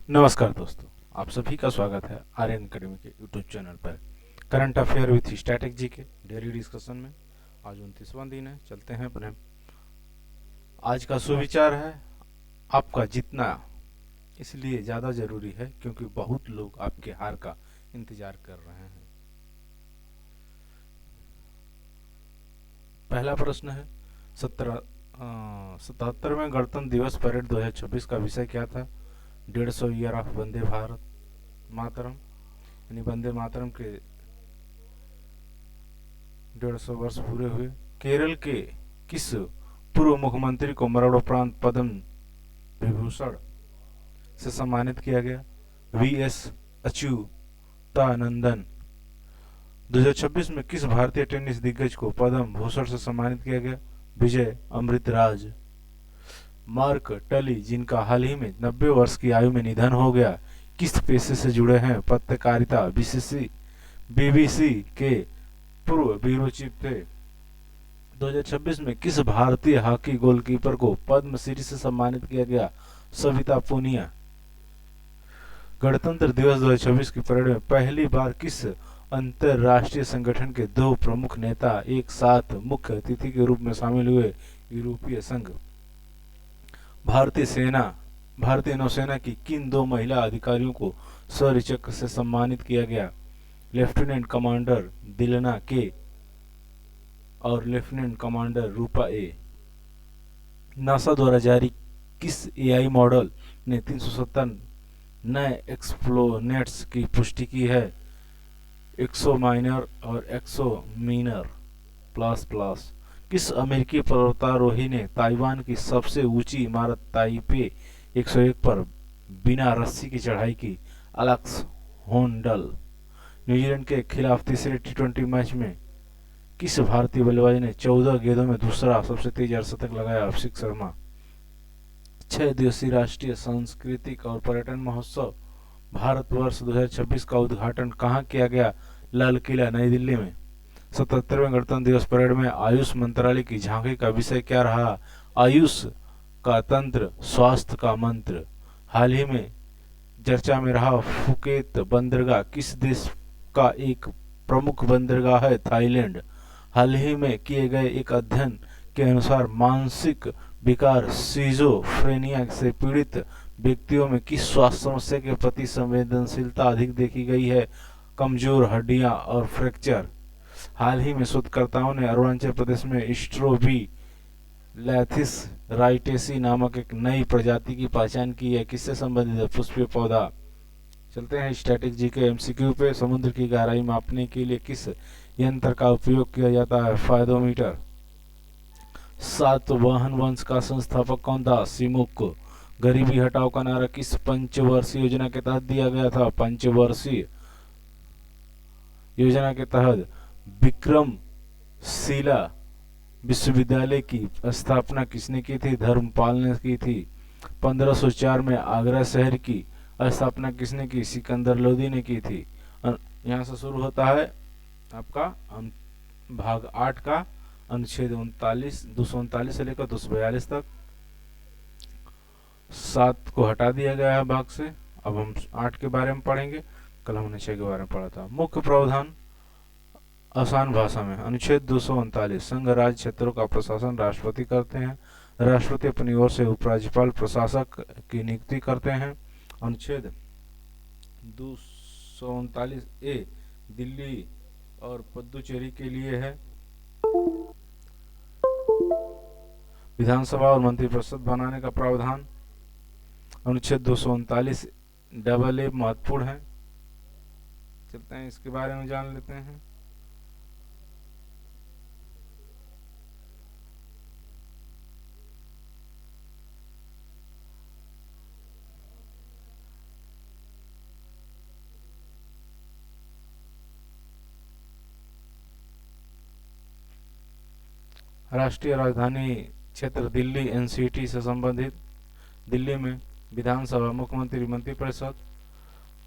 नमस्कार दोस्तों, आप सभी का स्वागत है आर्यन अकेडमी के यूट्यूब चैनल पर current affair with static G के डेली डिस्कशन में। आज 29वां दिन है। चलते हैं अपने आज का सुविचार है, आपका जितना इसलिए ज़्यादा ज़रूरी है क्योंकि बहुत लोग आपके हार का इंतजार कर रहे हैं। पहला प्रश्न है 77वें गणतंत्र दिवस परेड 2026 का विषय क्या था? 150 ईयर ऑफ वंदे भारत मातरम, यानी वंदे मातरम के 150 वर्ष पूरे हुए। केरल के किस पूर्व मुख्यमंत्री को मरणोपरांत पद्म विभूषण से सम्मानित किया गया? V S Achuthanandan. 2026 में किस भारतीय टेनिस दिग्गज को पद्म भूषण से सम्मानित किया गया? विजय अमृतराज। मार्क टली, जिनका हाल ही में 90 वर्ष की आयु में निधन हो गया, किस पेशे से जुड़े हैं? पत्रकारिता। बीबीसी के पूर्व ब्यूरो चीफ थे। 2026 में किस भारतीय हॉकी गोलकीपर को पद्मश्री से सम्मानित किया गया? सविता पूनिया। गणतंत्र दिवस 2026 की परेड में पहली बार किस अंतरराष्ट्रीय संगठन के दो प्रमुख नेता एक साथ मुख्य अतिथि के रूप में शामिल हुए? यूरोपीय संघ। भारतीय नौसेना की किन दो महिला अधिकारियों को शौर्य चक्र से सम्मानित किया गया? लेफ्टिनेंट कमांडर दिलना के और लेफ्टिनेंट कमांडर रूपा ए। नासा द्वारा जारी किस एआई मॉडल ने 370 नए एक्सप्लोनेट्स की पुष्टि की है? एक्सो माइनर और एक्सो मीनर प्लस प्लस। किस अमेरिकी पर्वतारोही ने ताइवान की सबसे ऊंची इमारत ताइपे 101 पर बिना रस्सी की चढ़ाई की? अलेक्स होनडल। न्यूजीलैंड के खिलाफ तीसरे टी20 मैच में किस भारतीय बल्लेबाज ने 14 गेंदों में दूसरा सबसे तेज अर्धशतक लगाया? अभिषेक शर्मा। 6 दिवसीय राष्ट्रीय सांस्कृतिक और पर्यटन महोत्सव भारतवर्ष 2026 का उद्घाटन कहाँ किया गया? लाल किला, नई दिल्ली में। 77वें गणतंत्र दिवस परेड में आयुष मंत्रालय की झांकी का विषय क्या रहा? आयुष का तंत्र, स्वास्थ्य का मंत्र। हाल ही में चर्चा में रहा फुकेत बंदरगाह किस देश का एक प्रमुख बंदरगाह है? थाईलैंड। हाल ही में किए गए एक अध्ययन के अनुसार मानसिक विकार सिजोफ्रेनिया से पीड़ित व्यक्तियों में किस स्वास्थ्य समस्या के प्रति संवेदनशीलता अधिक देखी गई है? कमजोर हड्डियां और फ्रैक्चर। हाल ही में शोधकर्ताओं ने अरुणाचल प्रदेश में स्ट्रोबी लैथिस राइटेसी नामक एक नई प्रजाति की पहचान की है। किससे संबंधित है? पुष्पीय पौधा। चलते हैं स्टैटिक जी के एमसीक्यू पे। समुद्र की गहराई मापने के लिए किस यंत्र का उपयोग किया जाता है? फायदोमीटर। सातवाहन वंश का संस्थापक कौन था? सिमुक। गरीबी हटाओ का नारा किस पंचवर्षीय योजना के तहत दिया गया था? पंचवर्षीय योजना के तहत विक्रमशिला विश्वविद्यालय की स्थापना किसने की थी? धर्मपाल ने की थी। 1504 में आगरा शहर की स्थापना किसने की? सिकंदर लोदी ने की थी। यहाँ से शुरू होता है आपका भाग 8 का अनुच्छेद 239 से लेकर 242 तक। 7 को हटा दिया गया है भाग से। अब हम 8 के बारे में पढ़ेंगे। कल हमने 6 के बारे में पढ़ा था। मुख्य प्रावधान आसान भाषा में। अनुच्छेद 239 संघ राज्य क्षेत्रों का प्रशासन राष्ट्रपति करते हैं। राष्ट्रपति अपनी ओर से उपराज्यपाल प्रशासक की नियुक्ति करते हैं। अनुच्छेद 239 ए दिल्ली और पुदुचेरी के लिए है। विधानसभा और मंत्रिपरिषद बनाने का प्रावधान अनुच्छेद 239 डबल ए महत्वपूर्ण है। चलते हैं इसके बारे में जान लेते हैं। राष्ट्रीय राजधानी क्षेत्र दिल्ली एनसीटी से संबंधित। दिल्ली में विधानसभा, मुख्यमंत्री, मंत्रिपरिषद,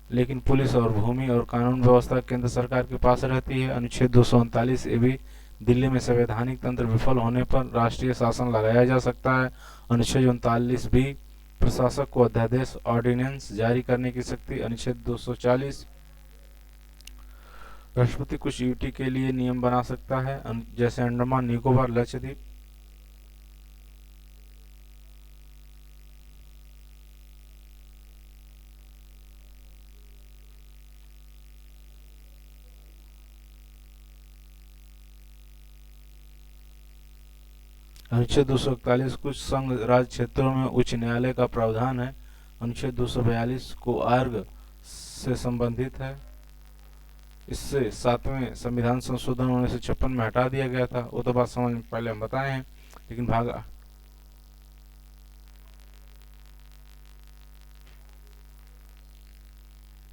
लेकिन पुलिस और भूमि और कानून व्यवस्था केंद्र सरकार के पास रहती है। अनुच्छेद 239 ए भी दिल्ली में संवैधानिक तंत्र विफल होने पर राष्ट्रीय शासन लगाया जा सकता है। अनुच्छेद 39 भी प्रशासक को अध्यादेश ऑर्डिनेंस जारी करने की शक्ति, अनुच्छेद 240। राष्ट्रपति कुछ यूटी के लिए नियम बना सकता है, जैसे अंडमान निकोबार लक्षद्वीप। अनुच्छेद 241 कुछ संघ राज्य क्षेत्रों में उच्च न्यायालय का प्रावधान है। अनुच्छेद 242 को आर्ग से संबंधित है। इससे 7वें संविधान संशोधन 1956 में हटा दिया गया था। वो तो बात समझ में पहले हम बताए हैं, लेकिन भाग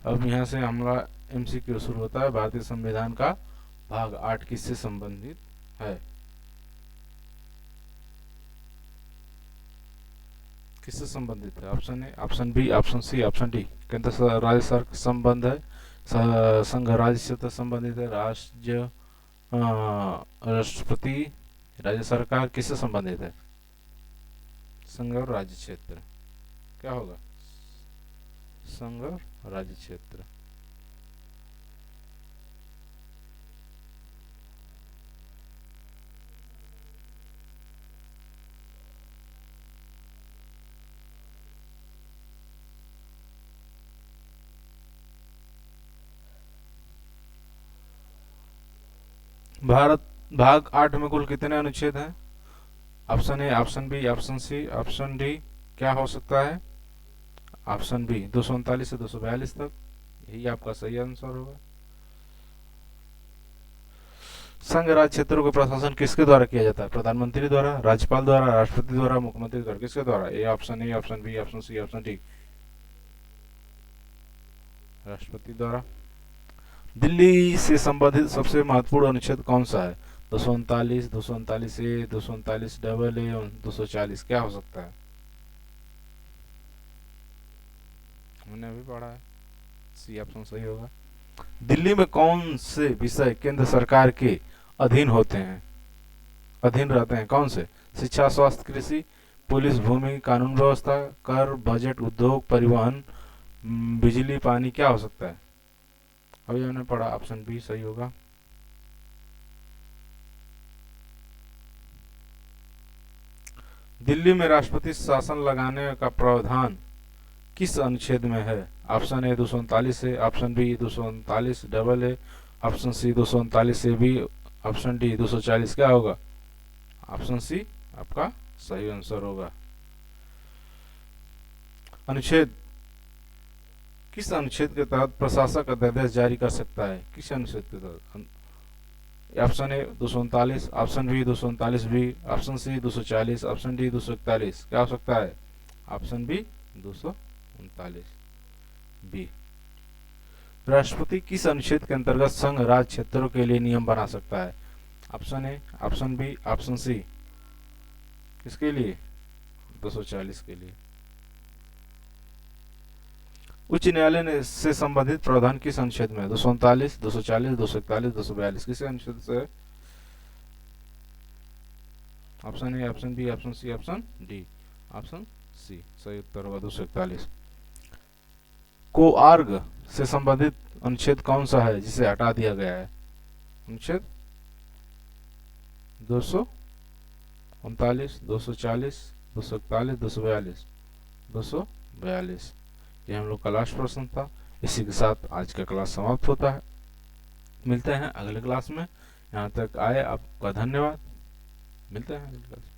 अब यहाँ से हमारा एमसीक्यू शुरू होता है। भारतीय संविधान का भाग 8 किससे संबंधित है? किससे संबंधित है? Option A, option B, option C, option D. केंद्र राज्य सरकार संबंध है, संघ राज्य से संबंधित है, राष्ट्रपति, राज्य सरकार किससे संबंधित है? संघ और राज्य क्षेत्र। क्या होगा? संघ और राज्य क्षेत्र। भारत भाग 8 में कुल कितने अनुच्छेद हैं? Option A, option B, option C, option D. क्या हो सकता है? ऑप्शन बी 239 से 242 तक। यही आपका सही आंसर होगा। संघ राज्य क्षेत्रों का प्रशासन किसके द्वारा किया जाता है? प्रधानमंत्री द्वारा, राज्यपाल द्वारा, राष्ट्रपति द्वारा, मुख्यमंत्री द्वारा। किसके द्वारा? A, option A, option B, option C, option D. राष्ट्रपति द्वारा। दिल्ली से संबंधित सबसे महत्वपूर्ण अनुच्छेद कौन सा है? 239, 239 ए, 239 डबल ए और 240। क्या हो सकता है? मैंने अभी पढ़ा है, सी ऑप्शन सही होगा। दिल्ली में कौन से विषय केंद्र सरकार के अधीन होते हैं, अधीन रहते हैं? कौन से? शिक्षा, स्वास्थ्य, कृषि, पुलिस, भूमि, कानून व्यवस्था, कर, बजट, उद्योग, परिवहन, बिजली, पानी। क्या हो सकता है? अभी हमने पढ़ा, ऑप्शन बी सही होगा। दिल्ली में राष्ट्रपति शासन लगाने का प्रावधान किस अनुच्छेद में है? ऑप्शन ए 239 है, ऑप्शन बी 239 डबल है, option C 239 A B, option D 240। क्या होगा? ऑप्शन सी आपका सही आंसर होगा। अनुच्छेद किस अनुच्छेद के तहत प्रशासक अध्यादेश जारी कर सकता है? किस अनुच्छेद के तहत? Option A 239, option B 239 B, option C 240, option D 241। क्या हो सकता है? Option B 239 B. राष्ट्रपति किस अनुच्छेद के अंतर्गत संघ राज्य क्षेत्रों के लिए नियम बना सकता है? Option A, option B, option C. किसके लिए? 240 के लिए। उच्च न्यायालय ने से संबंधित प्रावधान किस अनुच्छेद में? 239, 240, 241, 242। किस अनुच्छेद से? Option A, option B, option C, option D. Option C सही उत्तर होगा 241। को आर्ग से संबंधित अनुच्छेद कौन सा है जिसे हटा दिया गया है? अनुच्छेद 239, 240, 241, 242। 242। ये हम लोग का लास्ट प्रश्न था। इसी के साथ आज का क्लास समाप्त होता है। मिलते हैं अगले क्लास में। यहाँ तक आए आपका धन्यवाद। मिलते हैं अगले क्लास में।